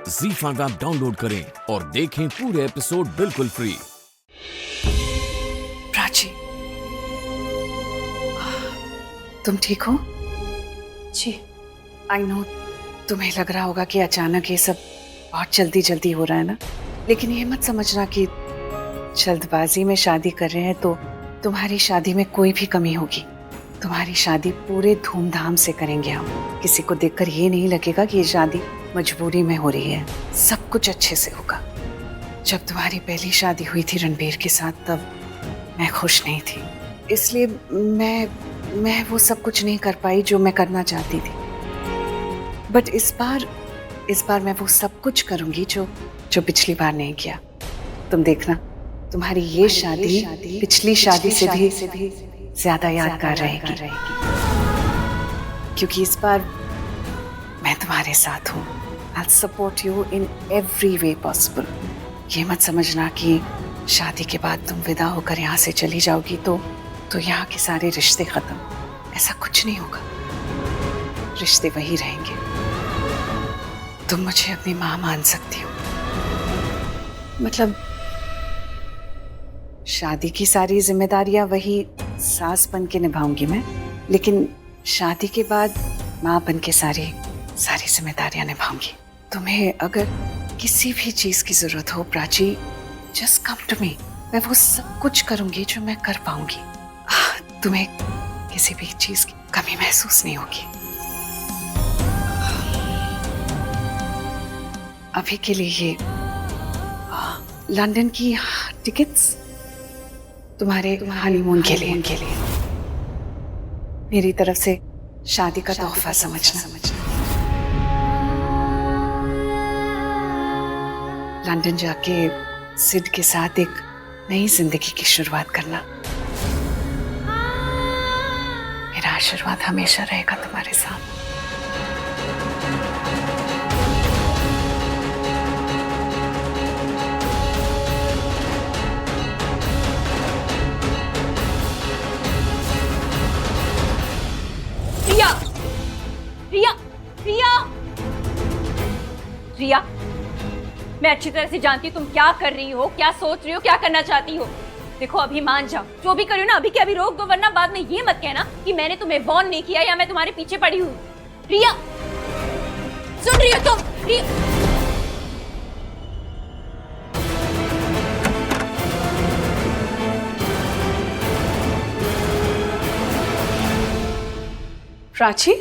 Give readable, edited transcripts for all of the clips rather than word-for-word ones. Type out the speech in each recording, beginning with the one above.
ZEE5 app download करें और देखें पूरे एपिसोड बिल्कुल फ्री। प्राची, तुम ठीक हो? जी। आई नो तुम्हें लग रहा होगा कि अचानक ये सब बहुत जल्दी जल्दी हो रहा है ना, लेकिन ये मत समझना कि जल्दबाजी में शादी कर रहे हैं तो तुम्हारी शादी में कोई भी कमी होगी। तुम्हारी शादी पूरे धूमधाम से करेंगे हम। किसी को देखकर ये नहीं लगेगा कि ये शादी मजबूरी में हो रही है। सब कुछ अच्छे से होगा। जब तुम्हारी पहली शादी हुई थी रणबीर के साथ, तब मैं खुश नहीं थी, इसलिए मैं वो सब कुछ नहीं कर पाई जो मैं करना चाहती थी। बट इस बार मैं वो सब कुछ करूंगी जो पिछली बार नहीं किया। तुम देखना, तुम्हारी ये शादी पिछली शादी से भी ज्यादा यादगार रहेगी, क्योंकि इस बार मैं तुम्हारे साथ हूँ। I'll support you in every way possible। ये मत समझना कि शादी के बाद तुम विदा होकर यहाँ से चली जाओगी तो यहाँ के सारे रिश्ते खत्म। ऐसा कुछ नहीं होगा, रिश्ते वही रहेंगे। तुम मुझे अपनी माँ मान सकती हो। मतलब शादी की सारी जिम्मेदारियां वही सास बन के निभाऊंगी मैं, लेकिन शादी के बाद माँ बन के सारी जिम्मेदारियां निभाऊंगी। तुम्हें अगर किसी भी चीज की जरूरत हो Prachi, just come to me. मैं वो सब कुछ करूंगी जो मैं कर पाऊंगी। तुम्हें किसी भी चीज की कमी महसूस नहीं होगी। अभी के लिए ये लंदन की टिकट्स तुम्हारे हनीमून के लिए मेरी तरफ से शादी का तोहफा समझना। लंदन जाके सिड के साथ एक नई जिंदगी की शुरुआत करना। मेरा आशीर्वाद हमेशा रहेगा तुम्हारे साथ। रिया, मैं अच्छी तरह से जानती हूँ तुम क्या कर रही हो, क्या सोच रही हो, क्या करना चाहती हो। देखो अभी मान जाओ, जो भी कर रही हो ना अभी के अभी रोक दो, वरना बाद में ये मत कहना कि मैंने तुम्हें वार्न नहीं किया या मैं तुम्हारे पीछे पड़ी हूँ। रिया, सुन रही हो तुम? रिया, प्राची,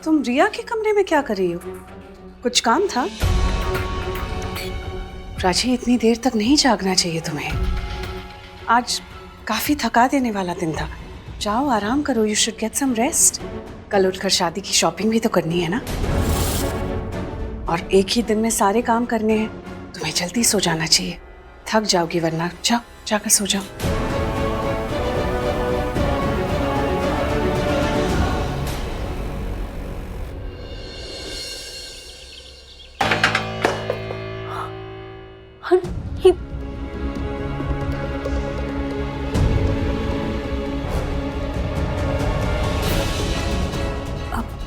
तुम रिया के कमरे में क्या कर रही हो? कुछ काम था? प्राची, इतनी देर तक नहीं जागना चाहिए तुम्हें। आज काफी थका देने वाला दिन था। जाओ आराम करो, you should get some rest. कल उठकर शादी की शॉपिंग भी तो करनी है ना, और एक ही दिन में सारे काम करने हैं। तुम्हें जल्दी सो जाना चाहिए, थक जाओगी वरना। जाओ, जाकर सो जाओ।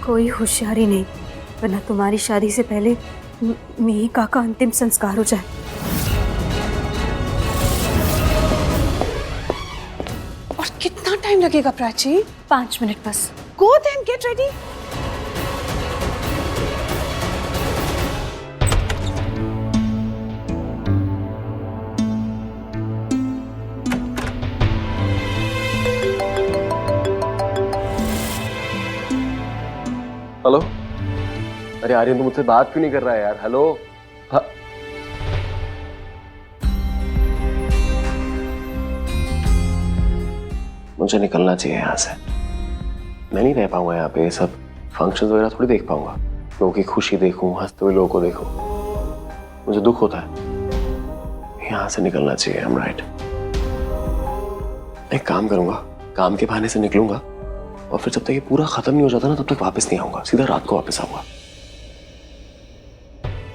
कोई होशियारी नहीं, वरना तुम्हारी शादी से पहले मीका का अंतिम संस्कार हो जाए। और कितना टाइम लगेगा प्राची? 5 मिनट बस। Go then, get ready. Hello, अरे आर्यन तो मुझसे बात क्यों नहीं कर रहा है यार? हेलो, हाँ। मुझे निकलना चाहिए यहाँ से। मैं नहीं रह पाऊंगा यहाँ पे। सब फंक्शंस वगैरह थोड़ी देख पाऊंगा। लोगों की खुशी देखूं, हंसते हुए लोगों को देखूं, मुझे दुख होता है। यहाँ से निकलना चाहिए। I am right. एक काम करूंगा, काम के बहाने से निकलूंगा और फिर जब तक ये पूरा खत्म नहीं हो जाता ना, तब तक वापस नहीं आऊंगा। सीधा रात को वापस आऊंगा।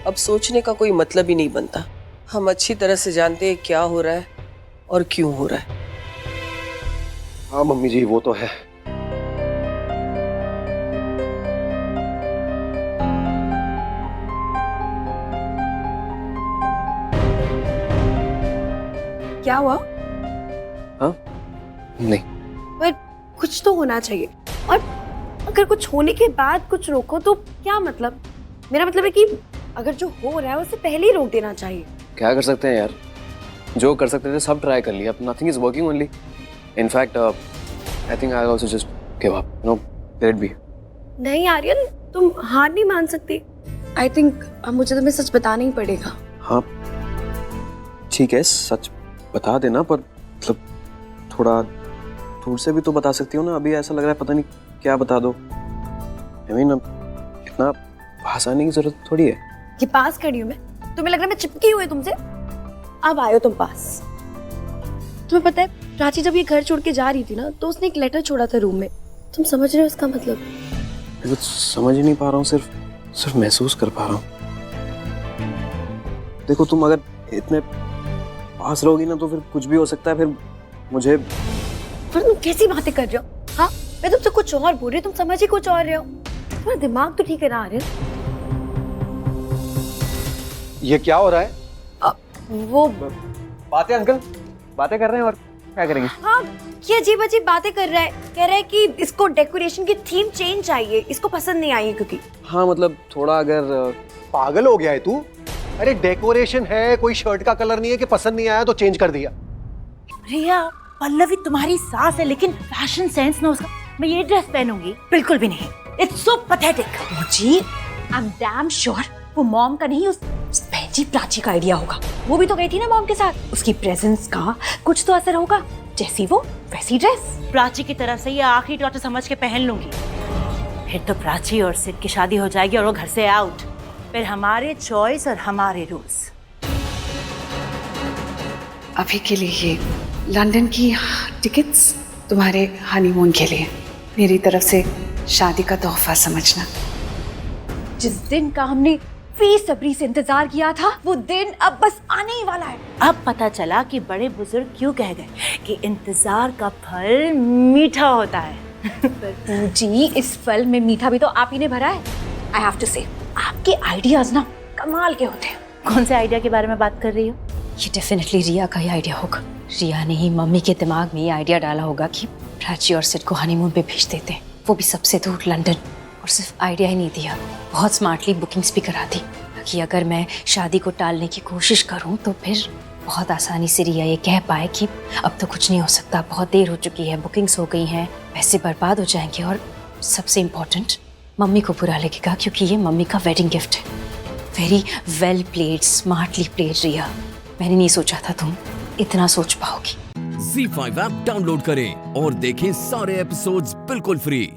अब सोचने का कोई मतलब ही नहीं बनता। हम अच्छी तरह से जानते हैं क्या हो रहा है और क्यों हो रहा है। हाँ मम्मी जी, वो तो है। क्या हुआ? हाँ नहीं, पर कुछ तो होना चाहिए, और अगर कुछ होने के बाद कुछ रोको तो क्या मतलब? मेरा मतलब है कि अगर जो हो रहा है उसे पहले ही रोक देना चाहिए। क्या कर सकते हैं यार, जो कर सकते थे सब ट्राई कर लिया, nothing is working only. In fact I think I also just give up, you know, let it be. नहीं आर्यन, तुम हार नहीं मान सकती। आई थिंक अब मुझे तुम्हें सच बताना ही पड़ेगा। हाँ ठीक है, सच बता देना, पर मतलब थोड़ा दूर से भी तो बता सकती हो ना। अभी ऐसा लग रहा है पता नहीं क्या बता दो। I mean, इतना पास आने की जरूरत थोड़ी है। ये पास खड़ी हूँ मैं, तुम्हें लग रहा है मैं चिपकी हुई तुमसे? अब आयो तुम पास। तुम्हें पता है प्राची जब ये घर छोड़ के जा रही थी ना, तो उसने एक लेटर छोड़ा था रूम में। तुम समझ रहे हो इसका मतलब? मैं कुछ समझ ही नहीं पा रहा हूँ, सिर्फ महसूस कर पा रहा हूँ। देखो तुम अगर इतने पास रहोगी ना तो फिर कुछ भी हो सकता है। फिर मुझे पर तुम कैसी बातें कर रहे हो? हाँ, मैं तुमसे कुछ और बोल रही हूँ, तुम समझ ही कुछ और रहे हो। तुम्हारा दिमाग तो ठीक है ना आर्यन? ये क्या हो रहा है? वो बातें अंकल बातें कर रहे हैं और क्या करेंगे? हाँ, ये अजीब अजीब बातें कर रहा है। कह रहा है कि इसको डेकोरेशन की थीम चेंज चाहिए, इसको पसंद नहीं आई है क्योंकि। हाँ मतलब थोड़ा अगर पागल हो गया है तू? अरे डेकोरेशन है, कोई शर्ट का कलर नहीं है कि पसंद नहीं आया तो चेंज कर दिया। रिया, पल्लवी तुम्हारी सास है लेकिन फैशन सेंस ना उसका। मैं ये ड्रेस पहनूंगी बिल्कुल भी नहीं। It's so pathetic. जी, आई एम डैम श्योर वो मॉम का नहीं, उस बहन प्राची का आइडिया होगा। वो भी तो गई थी ना मॉम के साथ, उसकी प्रेजेंस का कुछ तो असर होगा। जैसी वो वैसी ड्रेस। प्राची की तरफ से ये आखिरी डॉटर समझ के पहन लूंगी, फिर तो प्राची और सिड की शादी हो जाएगी और वो घर से आउट। फिर हमारे चॉइस और हमारे रूल्स। अभी के लिए ये लंदन की टिकट्स तुम्हारे हनीमून के लिए, मेरी तरफ से शादी का तोहफा समझना। जिस दिन का हमने बेसब्री से इंतजार किया था, वो दिन अब बस आने ही वाला है। अब पता चला कि बड़े बुजुर्ग क्यों कह गए कि इंतजार का फल मीठा होता है। जी, इस फल में मीठा भी तो आप ही ने भरा है। आई हैव टू से, आपके आइडियाज ना कमाल के होते हैं। कौन से आइडिया के बारे में बात कर रही हो? ये डेफिनेटली रिया का ही आइडिया होगा। रिया ने ही मम्मी के दिमाग में ये आइडिया डाला होगा कि प्राची और सिड को हनीमून पे भेज देते हैं, वो भी सबसे दूर लंदन। और सिर्फ आइडिया ही नहीं दिया, बहुत स्मार्टली बुकिंग्स भी करा दी, ताकि अगर मैं शादी को टालने की कोशिश करूं तो फिर बहुत आसानी से रिया ये कह पाए कि अब तो कुछ नहीं हो सकता, बहुत देर हो चुकी है, बुकिंग्स हो गई हैं, पैसे बर्बाद हो जाएंगे। और सबसे इम्पोर्टेंट, मम्मी को बुरा लगेगा क्योंकि ये मम्मी का वेडिंग गिफ्ट है। Very well played, smartly played Riya. मैंने नहीं सोचा था तुम इतना सोच पाओगी। Z5 ऐप डाउनलोड करें और देखें सारे एपिसोड्स बिल्कुल फ्री।